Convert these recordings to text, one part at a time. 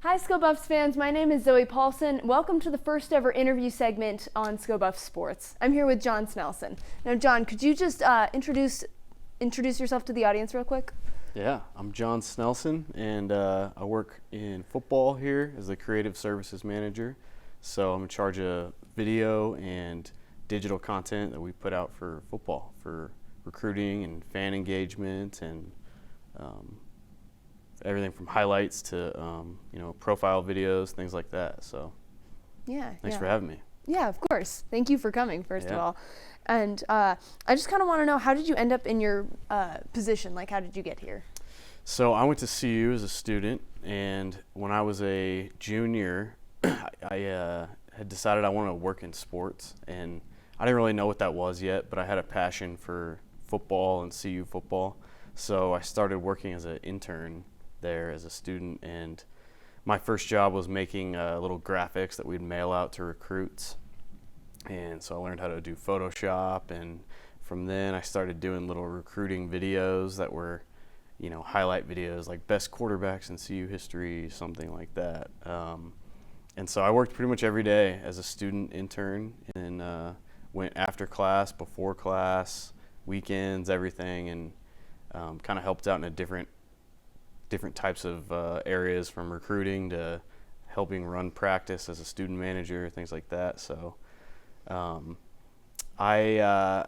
Hi ScoBuffs fans, my name is Zoe Paulson. Welcome to the first ever interview segment on ScoBuff Sports. I'm here with John Snelson. Now John, could you just introduce yourself to the audience real quick? Yeah, I'm John Snelson, and I work in football here as the creative services manager. So I'm in charge of video and digital content that we put out for football, for recruiting and fan engagement and everything from highlights to profile videos, things like that. So thanks for having me. Yeah, of course. Thank you for coming, first of all. And I just kind of want to know, how did you end up in your position? Like, how did you get here? So I went to CU as a student, and when I was a junior, I had decided I wanted to work in sports, and I didn't really know what that was yet, but I had a passion for football and CU football. So I started working as an intern there as a student, and my first job was making little graphics that we'd mail out to recruits. And so I learned how to do Photoshop, and from then I started doing little recruiting videos that were, highlight videos like best quarterbacks in CU history, something like that. And so I worked pretty much every day as a student intern, and went after class, before class, weekends, everything, and kind of helped out in a different types of areas, from recruiting to helping run practice as a student manager, things like that. So I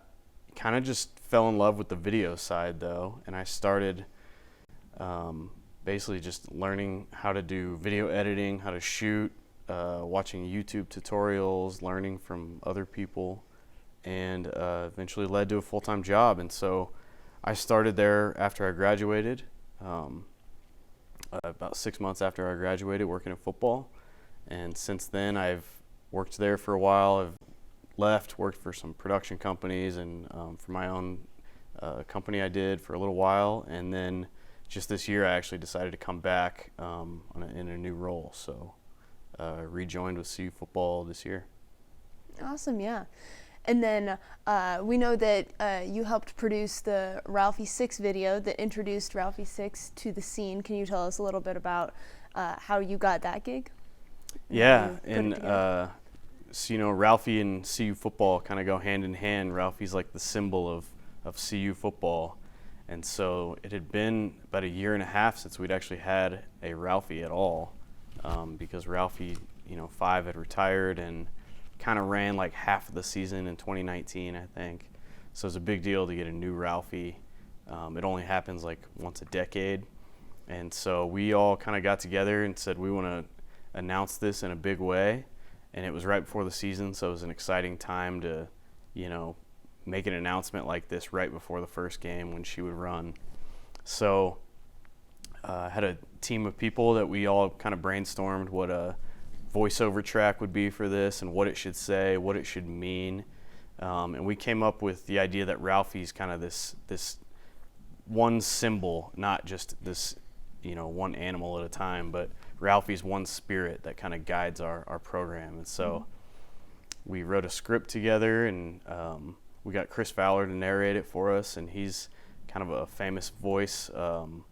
kind of just fell in love with the video side, though, and I started basically just learning how to do video editing, how to shoot, watching YouTube tutorials, learning from other people, and eventually led to a full-time job. And so I started there after I graduated, about 6 months after I graduated, working in football. And since then, I've worked there for a while. I've left, worked for some production companies, and for my own company I did for a little while. And then just this year, I actually decided to come back in a new role. So rejoined with CU football this year. Awesome, yeah. And then we know that you helped produce the Ralphie 6 video that introduced Ralphie 6 to the scene. Can you tell us a little bit about how you got that gig? Yeah, and so, Ralphie and CU football kind of go hand in hand. Ralphie's like the symbol of CU football. And so it had been about a year and a half since we'd actually had a Ralphie at all, because Ralphie, 5 had retired and kind of ran like half of the season in 2019, I think. So it's a big deal to get a new Ralphie. It only happens like once a decade. And so we all kind of got together and said we want to announce this in a big way. And it was right before the season, so it was an exciting time to, make an announcement like this right before the first game when she would run. So I had a team of people that we all kind of brainstormed what a voiceover track would be for this and what it should say, what it should mean. And we came up with the idea that Ralphie's kind of this one symbol, not just this, one animal at a time, but Ralphie's one spirit that kind of guides our program. And so we wrote a script together, and we got Chris Fowler to narrate it for us, and he's kind of a famous voice, on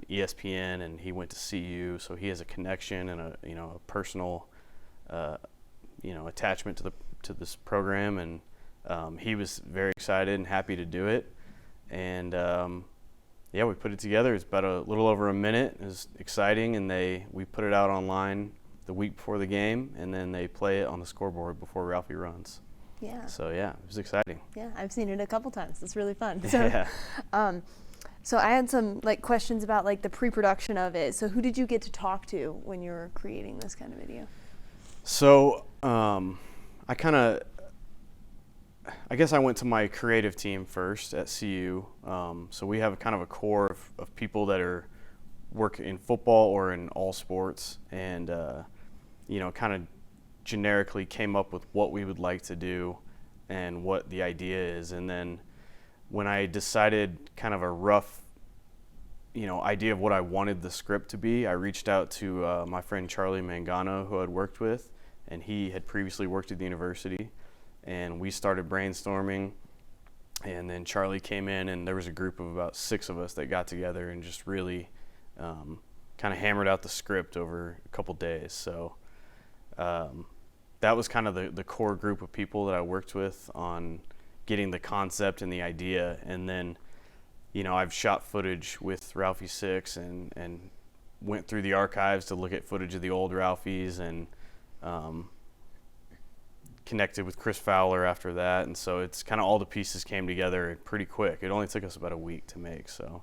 ESPN, and he went to CU, so he has a connection and a personal attachment to this program, and he was very excited and happy to do it. And we put it together. It's about a little over a minute. It was exciting, and we put it out online the week before the game, and then they play it on the scoreboard before Ralphie runs. Yeah. So it was exciting. Yeah, I've seen it a couple times. It's really fun. Yeah. So I had some questions about the pre-production of it. So who did you get to talk to when you were creating this kind of video? So I guess I went to my creative team first at CU. So we have kind of a core of people that work in football or in all sports, and kind of generically came up with what we would like to do and what the idea is. And then when I decided kind of a rough, idea of what I wanted the script to be, I reached out to my friend Charlie Mangano, who I'd worked with, and he had previously worked at the university. And we started brainstorming, and then Charlie came in, and there was a group of about 6 of us that got together and just really kind kind of hammered out the script over a couple days. So that was kind of the core group of people that I worked with on getting the concept and the idea. And then, you know, I've shot footage with Ralphie 6 and went through the archives to look at footage of the old Ralphies, and connected with Chris Fowler after that. And so it's kind of all the pieces came together pretty quick. It only took us about a week to make. So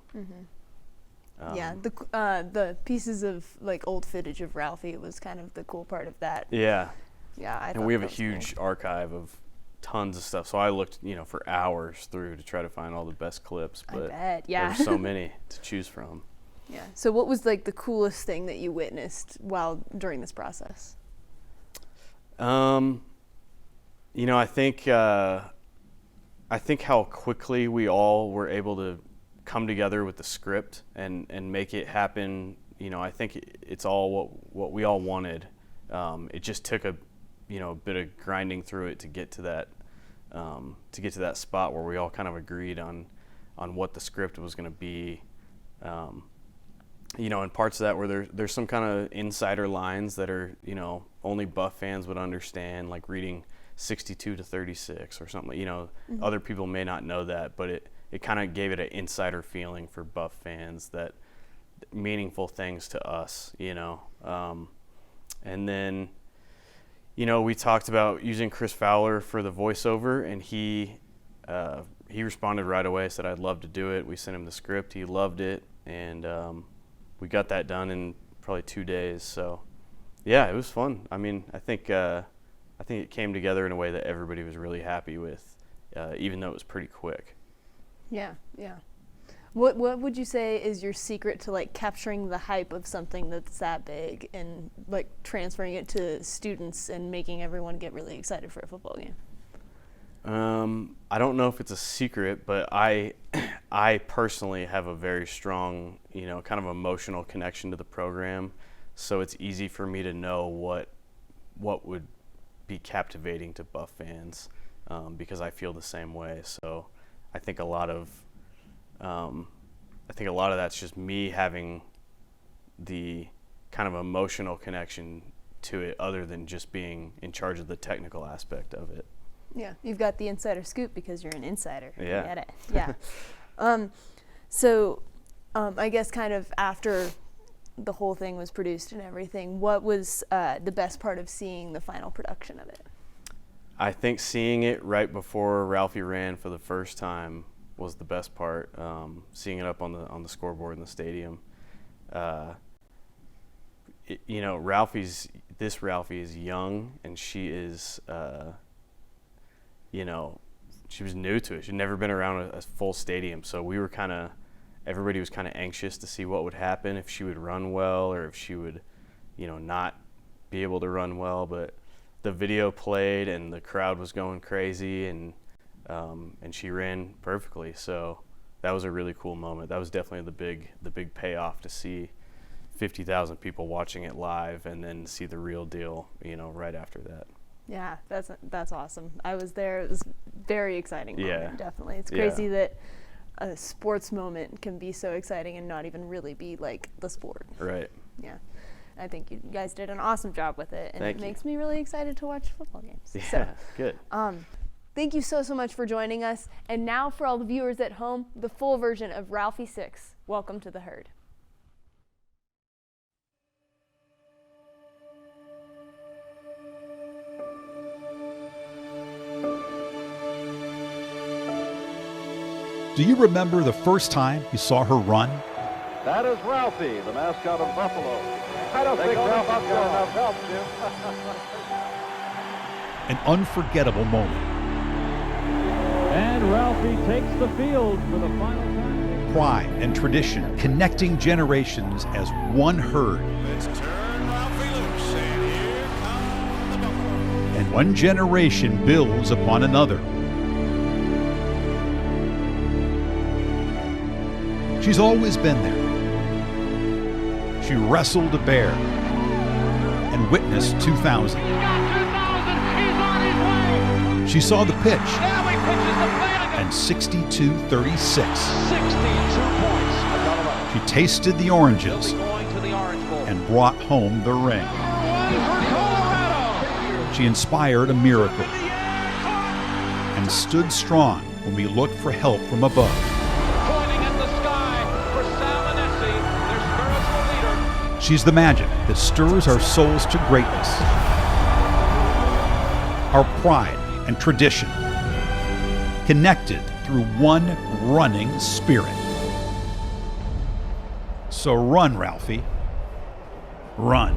yeah, the pieces of like old footage of Ralphie was kind of the cool part of that. Yeah. And we have a huge archive of tons of stuff. So I looked, you know, for hours through to try to find all the best clips. But I bet, yeah. There were so many to choose from. Yeah. So what was like the coolest thing that you witnessed during this process? You know, I think how quickly we all were able to come together with the script and make it happen. You know, I think it's all what we all wanted. It just took a bit of grinding through it to get to that spot where we all kind of agreed on what the script was going to be. You know, and parts of that where there's some kind of insider lines that are, you know, only Buff fans would understand, like reading 62-36 or something. You know, other people may not know that, but it kind of gave it an insider feeling for Buff fans, that meaningful things to us, you know. And then, you know, we talked about using Chris Fowler for the voiceover, and he responded right away, said I'd love to do it. We sent him the script, he loved it, and we got that done in probably 2 days. So yeah, it was fun. I mean, I think it came together in a way that everybody was really happy with, even though it was pretty quick. Yeah. What would you say is your secret to like capturing the hype of something that's that big and like transferring it to students and making everyone get really excited for a football game? I don't know if it's a secret, but I personally have a very strong, you know, kind of emotional connection to the program. So it's easy for me to know what would be captivating to Buff fans, because I feel the same way. So I think a lot of that's just me having the kind of emotional connection to it, other than just being in charge of the technical aspect of it. Yeah, you've got the insider scoop because you're an insider. Yeah. You get it. Yeah. So I guess kind of after the whole thing was produced and everything, what was the best part of seeing the final production of it? I think seeing it right before Ralphie ran for the first time was the best part. Seeing it up on the scoreboard in the stadium. You know, Ralphie is young, and she is, you know, she was new to it. She'd never been around a full stadium, so everybody was kind of anxious to see what would happen, if she would run well or if she would, you know, not be able to run well. But the video played and the crowd was going crazy, and she ran perfectly. So that was a really cool moment. That was definitely the big payoff, to see 50,000 people watching it live and then see the real deal, you know, right after that. Yeah, that's awesome. I was there. It was very exciting moment, Yeah. definitely. It's crazy that a sports moment can be so exciting and not even really be like the sport. Right. Yeah. I think you guys did an awesome job with it, and Thank it you. makes me really excited to watch football games. Yeah, So, good. thank you so much for joining us. And now for all the viewers at home, the full version of Ralphie 6. Welcome to the herd. Do you remember the first time you saw her run? That is Ralphie, the mascot of Buffalo. I don't think Ralphie's got enough help, Jim. An unforgettable moment. And Ralphie takes the field for the final time. Pride and tradition connecting generations as one herd. Let's turn Ralphie loose, and here come the Buffalo. And one generation builds upon another. She's always been there. She wrestled a bear and witnessed 2000. He's on his way. She saw the pitch Now he pitches the play again. and 62-36. 62 points. She tasted the oranges Going to the orange and brought home the ring. She inspired a miracle and stood strong when we looked for help from above. Pointing at the sky for Salonessi, their spiritual leader. She's the magic that stirs our souls to greatness, our pride and tradition, connected through one running spirit. So run, Ralphie, run.